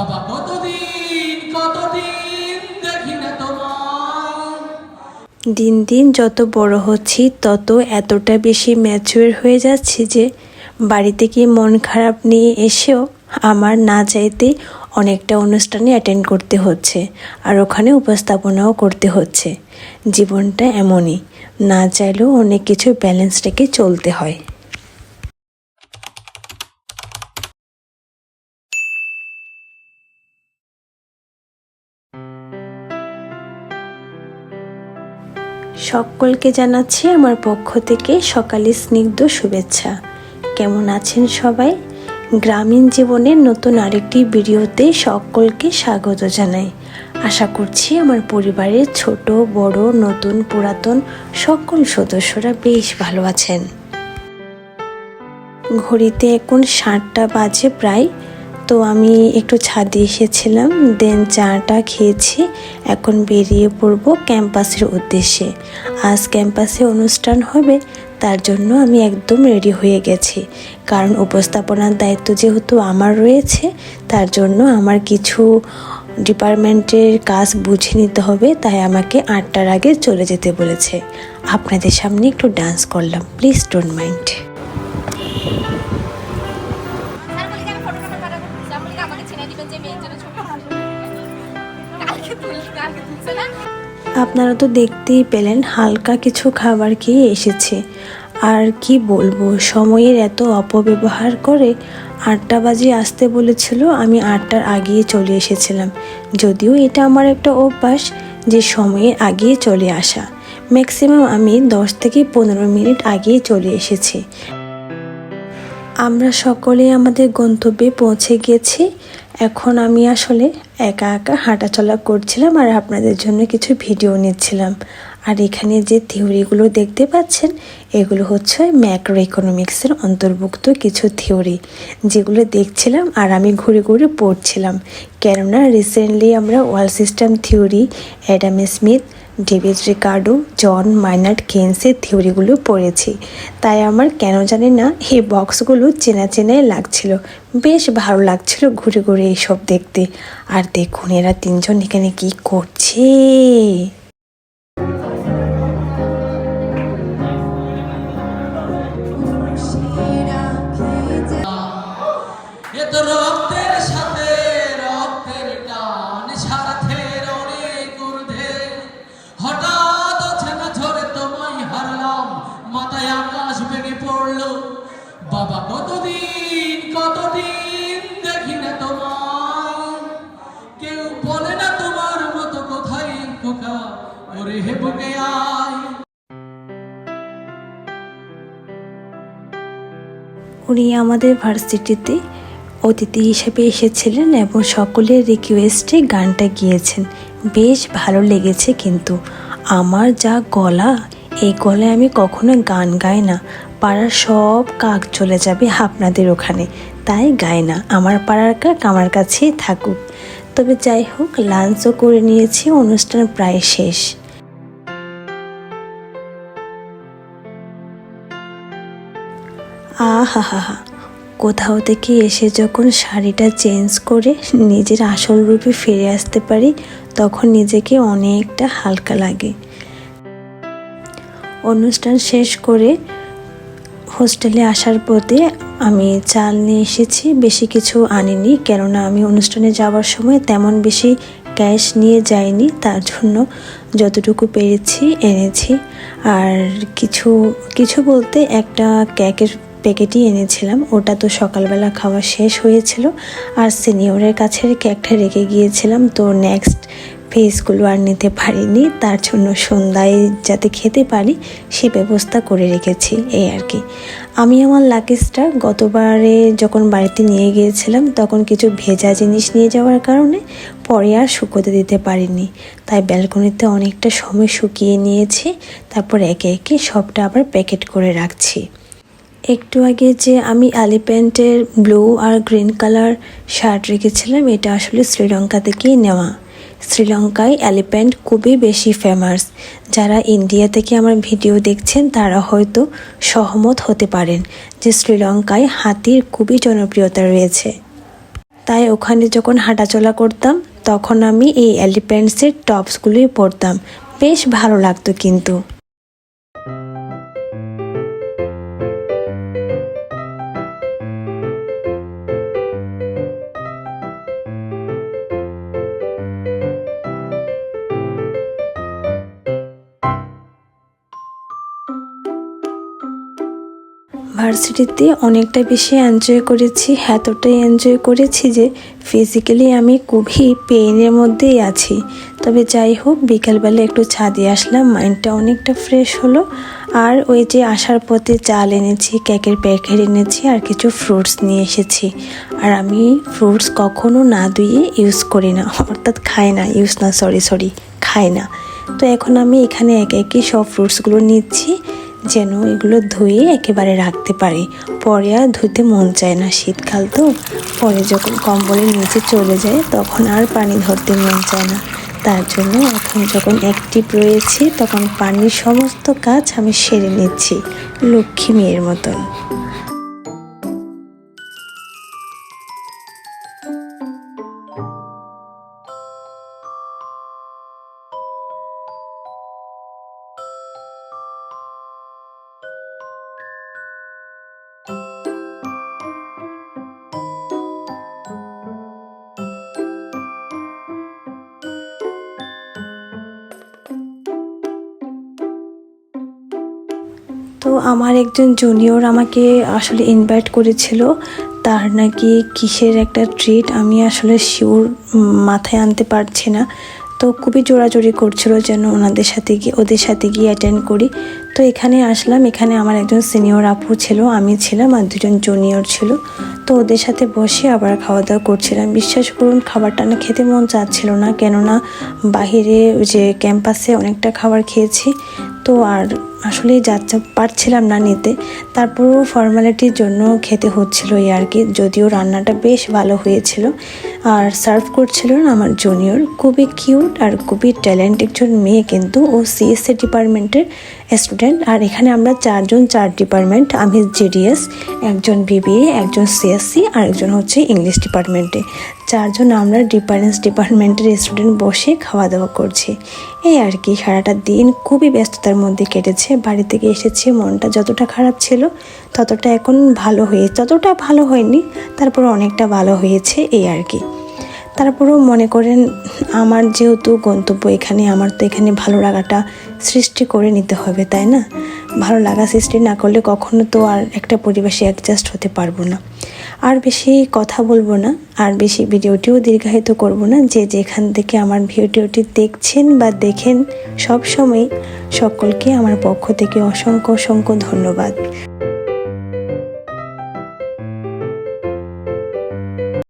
বাবা কতদিন কতদিন দেখি না তোমায়। দিন দিন যত বড় হচ্ছি তত এতটা বেশি ম্যাচিওর হয়ে যাচ্ছি যে বাড়িতে গিয়ে মন খারাপ নিয়ে এসেও আমার না চাইতে অনেকটা অনুষ্ঠানে অ্যাটেন্ড করতে হচ্ছে আর ওখানে উপস্থাপনাও করতে হচ্ছে। জীবনটা এমনই, না চাইলেও অনেক কিছু ব্যালেন্স রেখে চলতে হয়। সকলকে জানাচ্ছি আমার পক্ষ থেকে সকালে স্নিগ্ধ শুভেচ্ছা। কেমন আছেন সবাই? গ্রামীণ জীবনের নতুন আরেকটি ভিডিওতে সকলকে স্বাগত জানাই। আশা করছি আমার পরিবারের ছোট বড় নতুন পুরাতন সকল সদস্যরা বেশ ভালো আছেন। ঘড়িতে এখন 7টা বাজে প্রায়। তো আমি একটু ছাদে এসেছিলাম, দেন চাটা খেয়েছি। এখন বেরিয়ে পড়ব ক্যাম্পাসের উদ্দেশ্যে। আজ ক্যাম্পাসে অনুষ্ঠান হবে, তার জন্য আমি একদম রেডি হয়ে গেছি। কারণ উপস্থাপনার দায়িত্ব যেহেতু আমার রয়েছে, তার জন্য আমার কিছু ডিপার্টমেন্টের কাজ বুঝে নিতে হবে, তাই আমাকে 8টার আগে চলে যেতে বলেছে। আপনাদের সামনে একটু ডান্স করলাম, প্লিজ ডোন্ট মাইন্ড। আপনারা তো দেখতেই পেলেন হালকা কিছু খাবার খেয়ে এসেছে। আর কি বলবো, সময়ের এত অপব্যবহার করে 8টা বাজে আসতে বলেছিল, আমি 8টার আগেই চলে এসেছিলাম। যদিও এটা আমার একটা অভ্যাস যে সময়ের আগেই চলে আসা। ম্যাক্সিমাম আমি 10 থেকে 15 মিনিট আগেই চলে এসেছি। আমরা সকলে আমাদের গন্তব্যে পৌঁছে গেছি। এখন আমি আসলে একা একা হাঁটাচলা করছিলাম আর আপনাদের জন্য কিছু ভিডিও নিচ্ছিলাম। আর এখানে যে থিওরিগুলো দেখতে পাচ্ছেন, এগুলো হচ্ছে ম্যাক্রো ইকোনমিক্সের অন্তর্ভুক্ত কিছু থিওরি, যেগুলো দেখছিলাম আর আমি ঘুরে ঘুরে পড়ছিলাম। কেননা রিসেন্টলি আমরা world system theory, Adam Smith, David Ricardo, John Maynard কেইন্সের থিওরিগুলো পড়েছি। তাই আমার কেন জানি না এই বক্সগুলো চেনা চেনাই লাগছিল, বেশ ভালো লাগছিল ঘুরে ঘুরে এইসব দেখতে। আর দেখুন এরা 3জন এখানে কি করছে। এ তো রক্তের সাথে রক্তের টান, সাথের অনেক ঊর্ধ্বে। হঠাৎ অচেনা ঝড়ে তোমায় হারলাম, মাথায় আকাশ ভেঙে পড়লো। বাবা কতদিন কতদিন দেখি না তোমায়। কেউ বলে না তোমার মতো কোথায় খোকা, ওরে হে বুকে আয়। উনি আমাদের ভার্সিটিতে অতিথি হিসেবে এসেছিলেন এবং সকলের রিকোয়েস্টে গানটা গিয়েছেন। বেশ ভালো লেগেছে, কিন্তু আমার যা গলা, এই গলায় আমি কখনো গান গাই না। পাড়ার সব কাক চলে যাবে আপনাদের ওখানে, তাই গাই না। আমার পাড়ার কাক আমার কাছেই থাকুক। তবে যাই হোক, লাঞ্চও করে নিয়েছি, অনুষ্ঠান প্রায় শেষ। আহা হা হা, কোথাও থেকে এসে যখন শাড়িটা চেঞ্জ করে নিজের আসল রূপে ফিরে আসতে পারি, তখন নিজেকে অনেকটা হালকা লাগে। অনুষ্ঠান শেষ করে হোস্টেলে আসার পথে আমি চাল নিয়ে এসেছি, বেশি কিছু আনিনি, কেননা আমি অনুষ্ঠানে যাওয়ার সময় তেমন বেশি ক্যাশ নিয়ে যাইনি, তার জন্য যতটুকু পেরেছি এনেছি। আর কিছু কিছু বলতে একটা কেকের প্যাকেটই এনেছিলাম, ওটা তো সকালবেলা খাওয়া শেষ হয়েছিল। আর সিনিয়রের কাছে কেকটা রেখে গিয়েছিলাম, তো নেক্সট ফেসগুলো আর নিতে পারিনি, তার জন্য সন্ধ্যায় যাতে খেতে পারি সে ব্যবস্থা করে রেখেছি, এই আর কি। আমি আমার লাগেজটা গতবারে যখন বাড়িতে নিয়ে গিয়েছিলাম তখন কিছু ভেজা জিনিস নিয়ে যাওয়ার কারণে পরে আর শুকোতে দিতে পারিনি, তাই ব্যালকনিতে অনেকটা সময় শুকিয়ে নিয়েছি। তারপর একে একে সবটা আবার প্যাকেট করে রাখছি। একটু আগে যে আমি এলিফ্যান্টের ব্লু আর গ্রিন কালার শার্ট রেখেছিলাম, এটা আসলে শ্রীলঙ্কা থেকেই নেওয়া। শ্রীলঙ্কায় এলিফ্যান্ট খুবই বেশি ফেমাস। যারা ইন্ডিয়া থেকে আমার ভিডিও দেখছেন তারা হয়তো সহমত হতে পারেন যে শ্রীলঙ্কায় হাতির খুবই জনপ্রিয়তা রয়েছে। তাই ওখানে যখন হাঁটাচলা করতাম তখন আমি এই এলিফ্যান্টসের টপসগুলোই পরতাম, বেশ ভালো লাগতো কিন্তু। ভার্সিটিতে অনেকটা বেশি এনজয় করেছি, এতটাই এনজয় করেছি যে ফিজিক্যালি আমি খুবই পেইনের মধ্যেই আছি। তবে যাই হোক, বিকালবেলা একটু ছাদে আসলাম, মাইন্ডটা অনেকটা ফ্রেশ হলো। আর ওই যে আসার পথে চাল এনেছি, কেকের প্যাকেট এনেছি, আর কিছু ফ্রুটস নিয়ে এসেছি। আর আমি ফ্রুটস কখনো না ধুয়ে ইউজ করি না, অর্থাৎ খাই না, ইউজ না সরি খাই না। তো এখন আমি এখানে একে একে সব ফ্রুটসগুলো নিচ্ছি, যেন এগুলো ধুয়ে একেবারে রাখতে পারি, পরে আর ধুতে মন চায় না। শীতকাল তো, পরে যখন কম্বলের নিচে চলে যায় তখন আর পানি ধরতে মন চায় না। তার জন্য এখন যখন অ্যাক্টিভ রয়েছি তখন পানির সমস্ত কাজ আমি সেরে নিচ্ছি লক্ষ্মী মেয়ের মতন। তো আমার একজন জুনিয়র আমাকে আসলে ইনভাইট করেছিল, তার নাকি কিসের একটা ট্রিট, আমি আসলে শিওর মাথায় আনতে পারছি না। তো খুবই জোরাজোরি করছিল যেন ওদের সাথে গিয়ে অ্যাটেন্ড করি। তো এখানে আসলাম, এখানে আমার একজন সিনিয়র আপু ছিল, আমি ছিলাম, আর দুজন জুনিয়র ছিল। তো ওদের সাথে বসে আবার খাওয়া দাওয়া করছিলাম। বিশ্বাস করুন, খাবারটা না খেতে মন চাচ্ছিল না, কেননা বাহিরে যে ক্যাম্পাসে অনেকটা খাবার খেয়েছি, তো আর আসলে পারছিলাম না নিতে। তারপরও ফর্মালিটির জন্য খেতে হচ্ছিল এই আর কি। যদিও রান্নাটা বেশ ভালো হয়েছিল। আর সার্ভ করছিলেন আমার জুনিয়র, খুবই কিউট আর খুবই ট্যালেন্ট একজন মেয়ে, কিন্তু ও সিএসসি ডিপার্টমেন্টের স্টুডেন্ট। আর এখানে আমরা 4 ডিপার্টমেন্ট, আমি জিডিএস, একজন বিবিএ, একজন সিএসসি, আর একজন হচ্ছে ইংলিশ ডিপার্টমেন্টে। 4 আমরা ডিপার্টমেন্টের স্টুডেন্ট বসে খাওয়া দাওয়া করছি। এই আর কি, সারাটা দিন খুবই ব্যস্ততার মধ্যে কেটেছে। বাড়ি থেকে এসেছি, মনটা যতটা খারাপ ছিল ততটা এখন ততটা ভালো হয়নি, তারপর অনেকটা ভালো হয়েছে এই আর কি। তারপরেও মনে করেন, আমার যেহেতু গন্তব্য এখানে, আমার তো এখানে ভালো লাগাটা সৃষ্টি করে নিতে হবে, তাই না? ভালো লাগা সৃষ্টি না করলে কখনো তো আর একটা পরিবেশে অ্যাডজাস্ট হতে পারবো না। আর বেশি কথা বলবো না, আর বেশি ভিডিওটিও দীর্ঘায়িত করব না। যে যেখান থেকে আমার ভিডিওটি দেখছেন বা দেখেন, সব সময় সকলকে আমার পক্ষ থেকে অসংখ্য ধন্যবাদ।